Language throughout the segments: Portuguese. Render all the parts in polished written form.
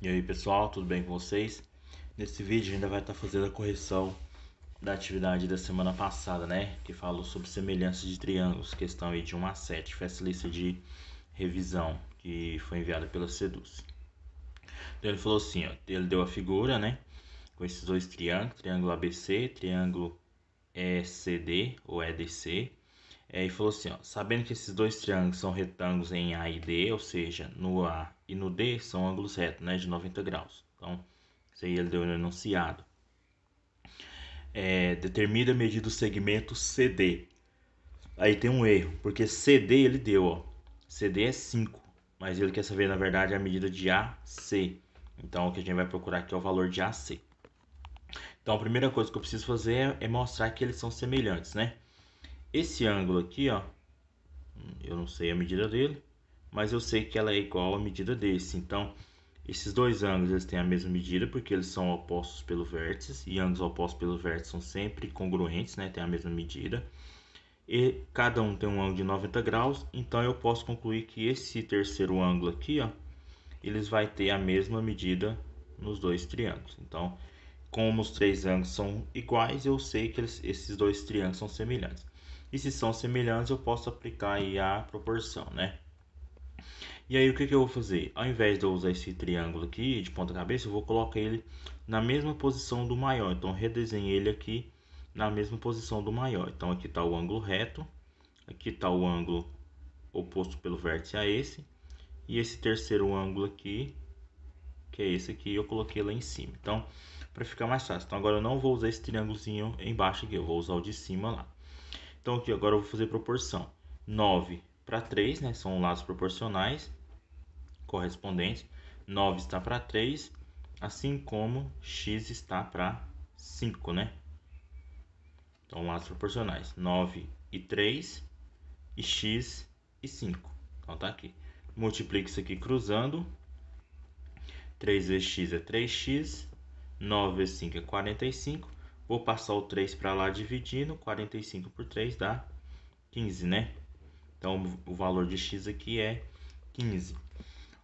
E aí pessoal, tudo bem com vocês? Nesse vídeo ainda vai estar fazendo a correção da atividade da semana passada, né? Que falou sobre semelhanças de triângulos, questão aí de 1 a 7, foi essa lista de revisão que foi enviada pela Seduce. Então ele falou assim, ó, ele deu a figura, né? Com esses dois triângulos, triângulo ABC, triângulo ECD ou EDC. E falou assim, ó, sabendo que esses dois triângulos são retângulos em A e D, ou seja, no A e no D são ângulos retos, né, de 90 graus. Então, isso aí ele deu no enunciado. Determina a medida do segmento CD. Aí tem um erro, porque CD ele deu, ó, CD é 5, mas ele quer saber, na verdade, a medida de AC. Então, o que a gente vai procurar aqui é o valor de AC. Então, a primeira coisa que eu preciso fazer é mostrar que eles são semelhantes, né? Esse ângulo aqui, ó, eu não sei a medida dele, mas eu sei que ela é igual à medida desse. Então, esses dois ângulos eles têm a mesma medida porque eles são opostos pelo vértice, e ângulos opostos pelo vértice são sempre congruentes, né? Tem a mesma medida. E cada um tem um ângulo de 90 graus, então eu posso concluir que esse terceiro ângulo aqui, ó, eles vai ter a mesma medida nos dois triângulos. Então, como os três ângulos são iguais, eu sei que esses dois triângulos são semelhantes. E se são semelhantes, eu posso aplicar aí a proporção, né? E aí o que eu vou fazer? Ao invés de eu usar esse triângulo aqui de ponta cabeça, eu vou colocar ele na mesma posição do maior. Então redesenhei ele aqui na mesma posição do maior. Então aqui está o ângulo reto, aqui está o ângulo oposto pelo vértice a esse, e esse terceiro ângulo aqui, que é esse aqui, eu coloquei lá em cima. Então, para ficar mais fácil. Então agora eu não vou usar esse triângulozinho embaixo aqui, eu vou usar o de cima lá. Então aqui agora eu vou fazer proporção. 9 para 3, né? São lados proporcionais correspondentes. 9 está para 3, assim como x está para 5, né? Então, lados proporcionais. 9 e 3 e x e 5. Então, tá aqui. Multiplica isso aqui cruzando. 3 vezes x é 3x. 9 vezes 5 é 45. Vou passar o 3 para lá dividindo. 45 por 3 dá 15, né? Então, o valor de x aqui é 15.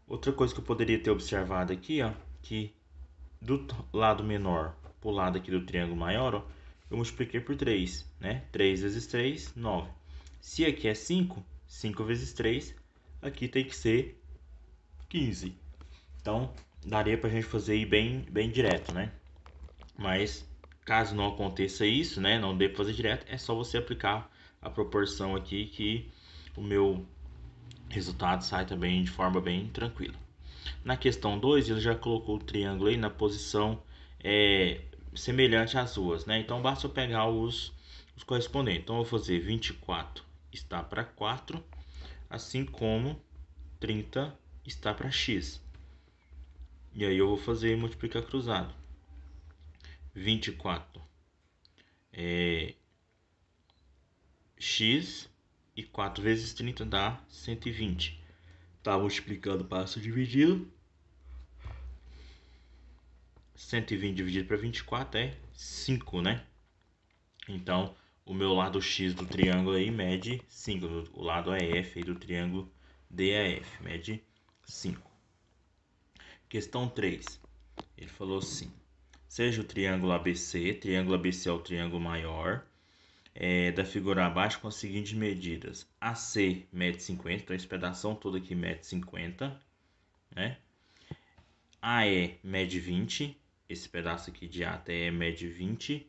Outra coisa que eu poderia ter observado aqui, ó, que do lado menor para o lado aqui do triângulo maior, ó, eu multipliquei por 3, né? 3 vezes 3, 9. Se aqui é 5, 5 vezes 3, aqui tem que ser 15. Então, daria para a gente fazer aí bem direto, né? Mas, caso não aconteça isso, né? Não dê para fazer direto, é só você aplicar a proporção aqui que o meu resultado sai também de forma bem tranquila. Na questão 2, ele já colocou o triângulo aí na posição semelhante às duas, né? Então basta eu pegar os correspondentes. Então eu vou fazer 24 está para 4, assim como 30 está para x. E aí eu vou fazer multiplicar cruzado. 24 é x e 4 vezes 30 dá 120. Tá multiplicando, passo dividido. 120 dividido para 24 é 5, né? Então, o meu lado x do triângulo aí mede 5. O lado AF aí do triângulo DAF mede 5. Questão 3. Ele falou assim: seja o triângulo ABC é o triângulo maior, da figura abaixo com as seguintes medidas. AC mede 50, então esse pedaço todo aqui mede 50, né? AE mede 20, esse pedaço aqui de A até E mede 20,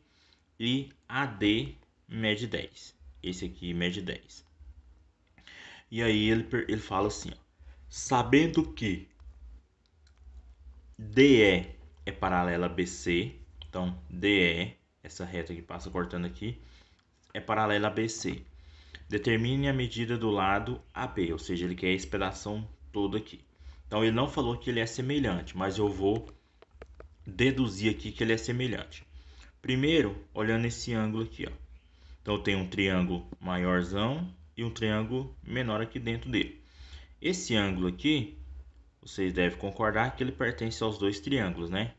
e AD mede 10. Esse aqui mede 10. E aí ele fala assim, ó, sabendo que DE é paralela a BC, então DE, essa reta que passa cortando aqui, é paralela a BC. Determine a medida do lado AB, ou seja, ele quer esse pedaço todo aqui. Então ele não falou que ele é semelhante, mas eu vou deduzir aqui que ele é semelhante. Primeiro, olhando esse ângulo aqui, ó. Então, eu tenho um triângulo maiorzão e um triângulo menor aqui dentro dele. Esse ângulo aqui, vocês devem concordar que ele pertence aos dois triângulos, né?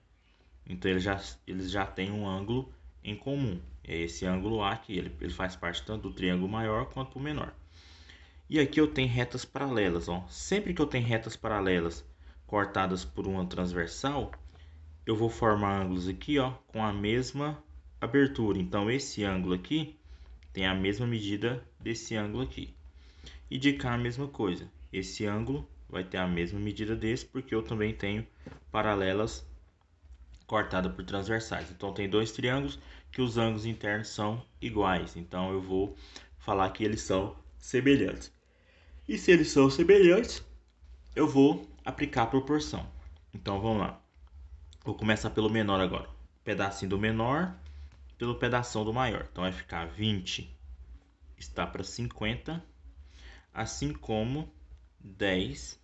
Então, eles já têm um ângulo em comum. É esse ângulo A aqui, ele faz parte tanto do triângulo maior quanto do menor. E aqui eu tenho retas paralelas, ó. Sempre que eu tenho retas paralelas cortadas por uma transversal, eu vou formar ângulos aqui, ó, com a mesma abertura. Então, esse ângulo aqui tem a mesma medida desse ângulo aqui. E de cá a mesma coisa. Esse ângulo vai ter a mesma medida desse, porque eu também tenho paralelas cortadas por transversais. Então, tem dois triângulos que os ângulos internos são iguais. Então, eu vou falar que eles são semelhantes. E se eles são semelhantes, eu vou aplicar a proporção. Então, vamos lá. Vou começar pelo menor agora. Pedacinho do menor pelo pedação do maior. Então, vai ficar 20 está para 50, assim como 10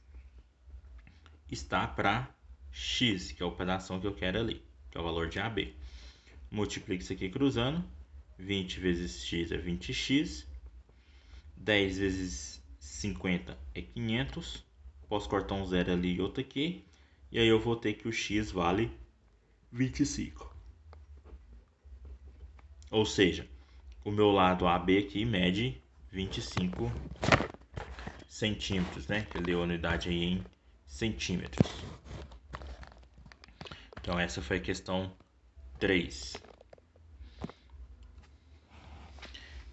está para x, que é o pedação que eu quero ali, que é o valor de AB. Multiplica isso aqui cruzando. 20 vezes x é 20x. 10 vezes 50 é 500. Posso cortar um zero ali e outro aqui. E aí eu vou ter que o x vale 25. Ou seja, o meu lado AB aqui mede 25 centímetros, né? Ele deu a unidade aí em centímetros. Então essa foi a questão 3.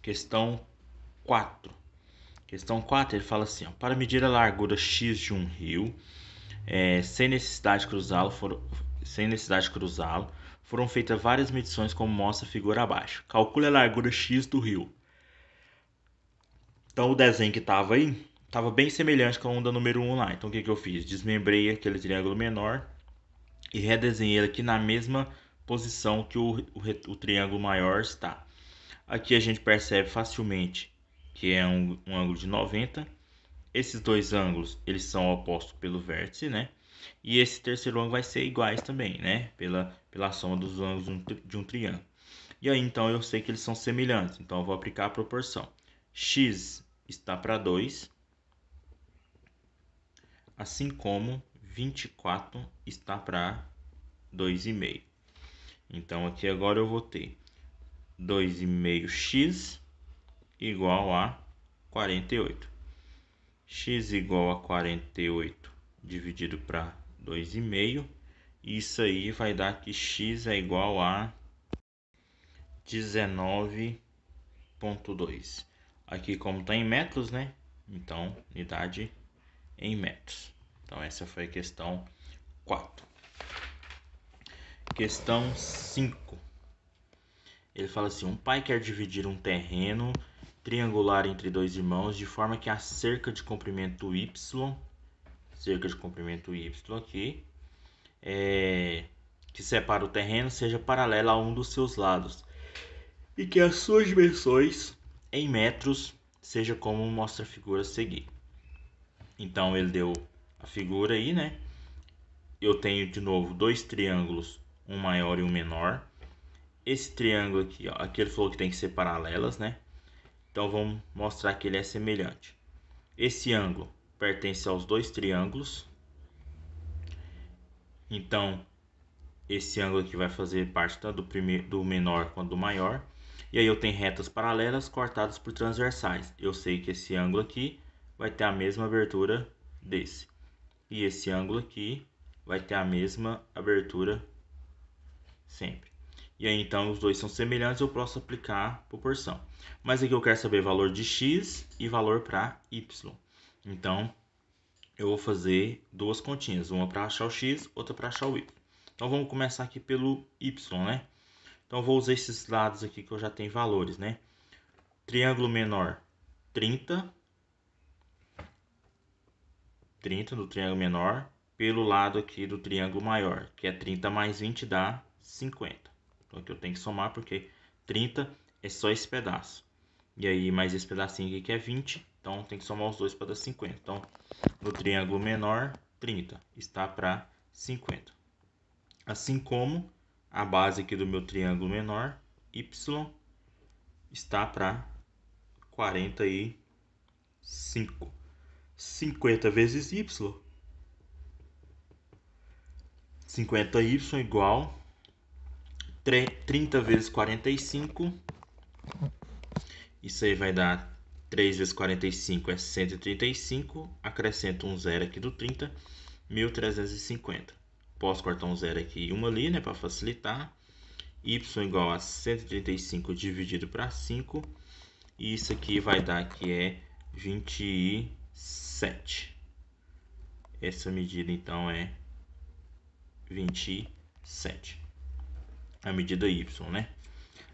Questão 4. Questão 4, ele fala assim, ó, para medir a largura x de um rio, sem necessidade de cruzá-lo, foram feitas várias medições como mostra a figura abaixo. Calcule a largura x do rio. Então o desenho que estava aí, estava bem semelhante com o da número 1 lá. Então o que eu fiz? Desmembrei aquele triângulo menor e redesenhei ele aqui na mesma posição que o triângulo maior está. Aqui a gente percebe facilmente que é um ângulo de 90. Esses dois ângulos, eles são opostos pelo vértice, né? E esse terceiro ângulo vai ser iguais também, né? Pela soma dos ângulos de um triângulo. E aí, então, eu sei que eles são semelhantes. Então, eu vou aplicar a proporção. X está para 2, assim como 24 está para 2,5. Então, aqui agora eu vou ter 2,5x igual a 48. X igual a 48 dividido para 2,5. Isso aí vai dar que x é igual a 19,2. Aqui como está em metros, né? Então, unidade em metros. Então, essa foi a questão 4. Questão 5. Ele fala assim, um pai quer dividir um terreno triangular entre dois irmãos de forma que a cerca de comprimento y aqui, que separa o terreno, seja paralela a um dos seus lados e que as suas dimensões em metros seja como mostra a figura a seguir. Então ele deu a figura aí, né? Eu tenho de novo dois triângulos, um maior e um menor. Esse triângulo aqui, ó, aqui ele falou que tem que ser paralelas, né? Então vamos mostrar que ele é semelhante. Esse ângulo pertence aos dois triângulos. Então esse ângulo aqui vai fazer parte tanto do menor quanto do maior. E aí eu tenho retas paralelas cortadas por transversais. Eu sei que esse ângulo aqui vai ter a mesma abertura desse. E esse ângulo aqui vai ter a mesma abertura sempre. E aí então os dois são semelhantes, eu posso aplicar a proporção. Mas aqui eu quero saber valor de x e valor para y. Então eu vou fazer duas continhas, uma para achar o x, outra para achar o y. Então vamos começar aqui pelo y, né? Então eu vou usar esses lados aqui que eu já tenho valores, né? Triângulo menor, 30. 30 do triângulo menor pelo lado aqui do triângulo maior, que é 30 mais 20 dá 50. Então aqui eu tenho que somar porque 30 é só esse pedaço. E aí mais esse pedacinho aqui que é 20, então tem que somar os dois para dar 50. Então no triângulo menor, 30 está para 50. Assim como a base aqui do meu triângulo menor, y, está para 45. 50 vezes y. 50y igual 30 vezes 45. Isso aí vai dar 3 vezes 45 é 135. Acrescento um zero aqui do 30. 1.350. Posso cortar um zero aqui e uma ali, né, para facilitar. Y igual a 135 dividido para 5. E isso aqui vai dar que é 27. Essa medida então é 27. A medida Y, né?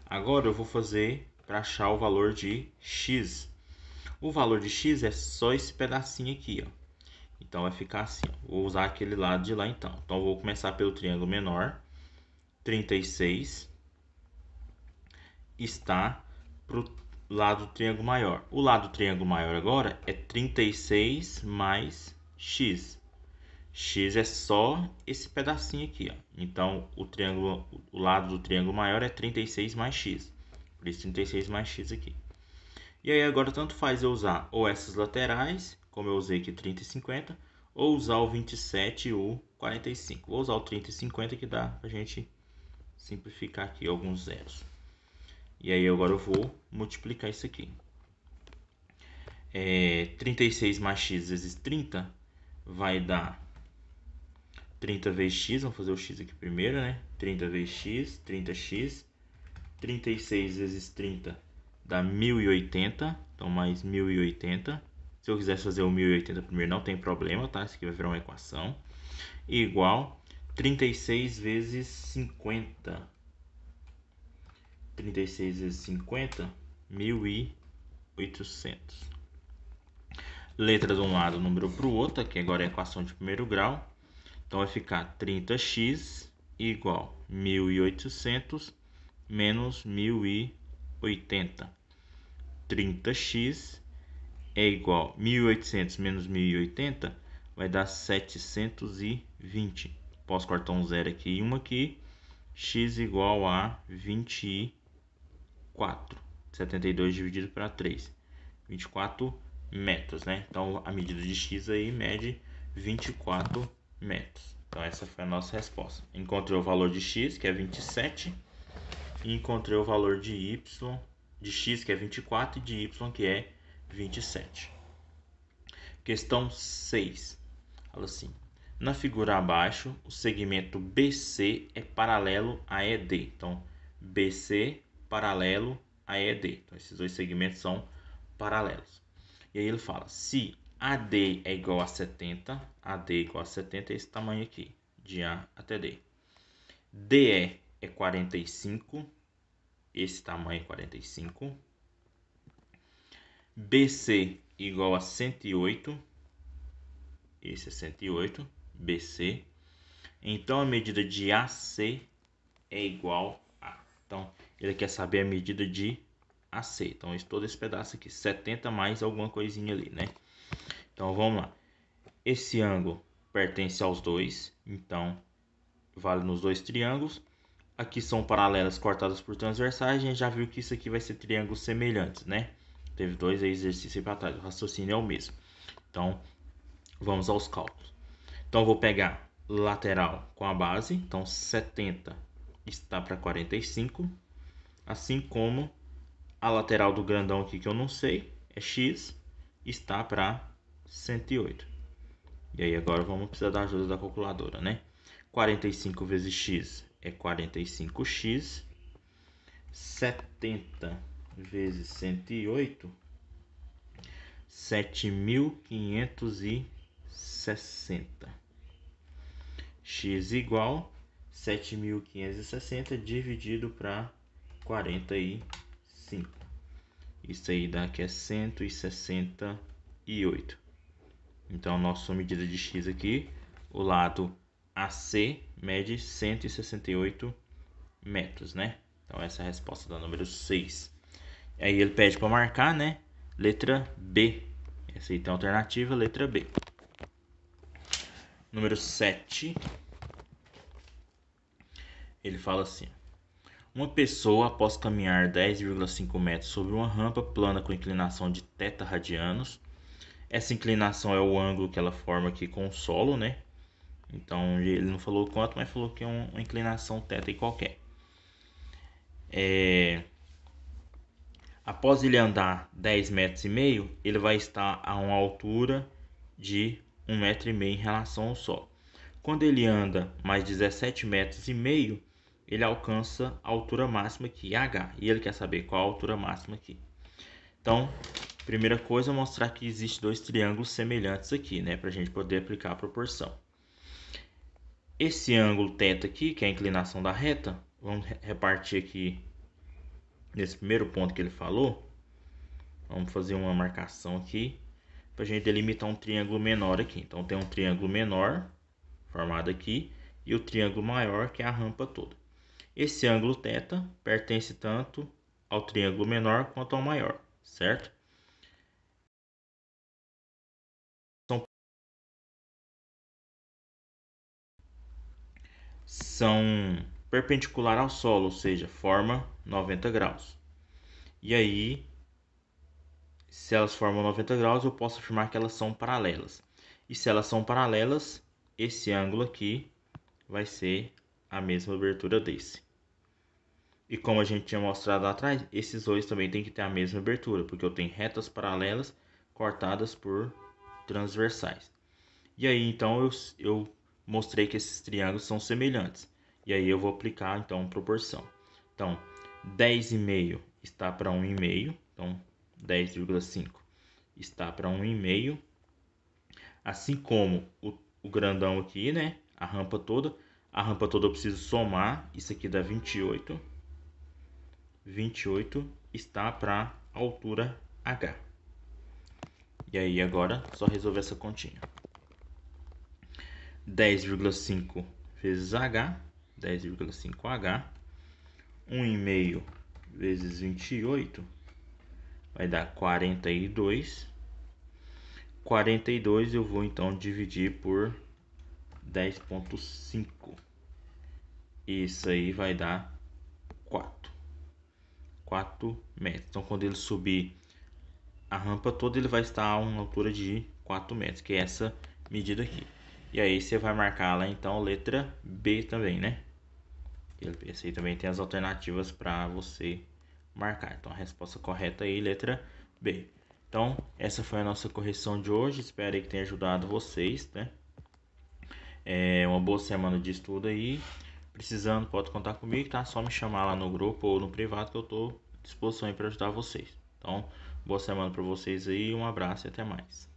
Agora eu vou fazer para achar o valor de x. O valor de x é só esse pedacinho aqui, ó. Então vai ficar assim, ó. Vou usar aquele lado de lá então. Então eu vou começar pelo triângulo menor. 36 está para o lado do triângulo maior. O lado do triângulo maior agora é 36 mais x. X é só esse pedacinho aqui, ó. Então o lado do triângulo maior é 36 mais x. Por isso 36 mais x aqui. E aí agora tanto faz eu usar ou essas laterais, como eu usei aqui 30 e 50, ou usar o 27 e o 45. Vou usar o 30 e 50 que dá pra gente simplificar aqui alguns zeros. E aí agora eu vou multiplicar isso aqui. 36 mais x vezes 30 vai dar 30 vezes x, vamos fazer o x aqui primeiro, né? 30 vezes x, 30x. 36 vezes 30 dá 1080, então mais 1080. Se eu quisesse fazer o 1080 primeiro, não tem problema, tá? Isso aqui vai virar uma equação. Igual 36 vezes 50. 36 vezes 50, 1800. Letra de um lado, número para o outro, aqui agora é a equação de primeiro grau. Então vai ficar 30x igual 1800 menos 1080. 30x é igual 1800 menos 1080, vai dar 720. Posso cortar um zero aqui e um aqui. X igual a 24. 72 dividido para 3. 24 metros, né? Então a medida de x aí mede 24 metros. Então essa foi a nossa resposta. Encontrei o valor de x, que é 27, e encontrei o valor de y, de x, que é 24, e de y, que é 27. Questão 6. Fala assim: na figura abaixo, o segmento BC é paralelo a ED. Então, BC paralelo a ED. Então, esses dois segmentos são paralelos. E aí ele fala: se AD é igual a 70, AD é igual a 70 é esse tamanho aqui, de A até D. DE é 45, esse tamanho é 45. BC igual a 108, esse é 108, BC. Então a medida de AC é igual a. Então ele quer saber a medida de AC. Então todo esse pedaço aqui, 70 mais alguma coisinha ali, né? Então vamos lá. Esse ângulo pertence aos dois, então vale nos dois triângulos. Aqui são paralelas cortadas por transversais. A gente já viu que isso aqui vai ser triângulos semelhantes, né? Teve dois exercícios aí para trás. O raciocínio é o mesmo. Então, vamos aos cálculos. Então, eu vou pegar lateral com a base. Então, 70 está para 45. Assim como a lateral do grandão aqui, que eu não sei, é x, está para 108. E aí, agora vamos precisar da ajuda da calculadora, né? 45 vezes x é 45x. 70 vezes 108, 7.560. X igual 7.560 dividido para 45. Isso aí dá que é 168. Então, nossa medida de x aqui, o lado AC mede 168 metros, né? Então essa é a resposta da número 6. Aí ele pede para marcar, né? Letra B. Essa aí tem alternativa, letra B. Número 7. Ele fala assim: uma pessoa, após caminhar 10,5 metros sobre uma rampa plana com inclinação de θ radianos. Essa inclinação é o ângulo que ela forma aqui com o solo, né? Então ele não falou quanto, mas falou que é uma inclinação θ qualquer. Após ele andar 10,5 metros, ele vai estar a uma altura de 1,5 m em relação ao Sol. Quando ele anda mais 17,5 metros, ele alcança a altura máxima aqui, H. E ele quer saber qual a altura máxima aqui. Então, primeira coisa é mostrar que existe dois triângulos semelhantes aqui, né? Para a gente poder aplicar a proporção. Esse ângulo θ aqui, que é a inclinação da reta, vamos repartir aqui nesse primeiro ponto que ele falou. Vamos fazer uma marcação aqui para a gente delimitar um triângulo menor aqui. Então tem um triângulo menor formado aqui e o triângulo maior, que é a rampa toda. Esse ângulo θ pertence tanto ao triângulo menor quanto ao maior, certo? São perpendicular ao solo, ou seja, forma 90 graus. E aí, se elas formam 90 graus, eu posso afirmar que elas são paralelas. E se elas são paralelas, esse ângulo aqui vai ser a mesma abertura desse. E como a gente tinha mostrado lá atrás, esses dois também tem que ter a mesma abertura, porque eu tenho retas paralelas cortadas por transversais. E aí, então, eu mostrei que esses triângulos são semelhantes. E aí eu vou aplicar, então, proporção. Então, 10,5 está para 1,5. Então, 10,5 está para 1,5. Assim como o grandão aqui, né? A rampa toda. A rampa toda eu preciso somar. Isso aqui dá 28. 28 está para a altura H. E aí, agora, só resolver essa continha. 10,5 vezes H, 10,5H, 1,5 vezes 28, vai dar 42. 42 eu vou então dividir por 10,5. Isso aí vai dar 4 metros. Então, quando ele subir a rampa toda, ele vai estar a uma altura de 4 metros, que é essa medida aqui. E aí você vai marcar lá então a letra B também, né? Esse aí também tem as alternativas para você marcar. Então a resposta correta aí, letra B. Então essa foi a nossa correção de hoje. Espero que tenha ajudado vocês, né? Uma boa semana de estudo aí. Precisando, pode contar comigo, tá? Só me chamar lá no grupo ou no privado que eu tô à disposição aí para ajudar vocês. Então, boa semana para vocês aí, um abraço e até mais.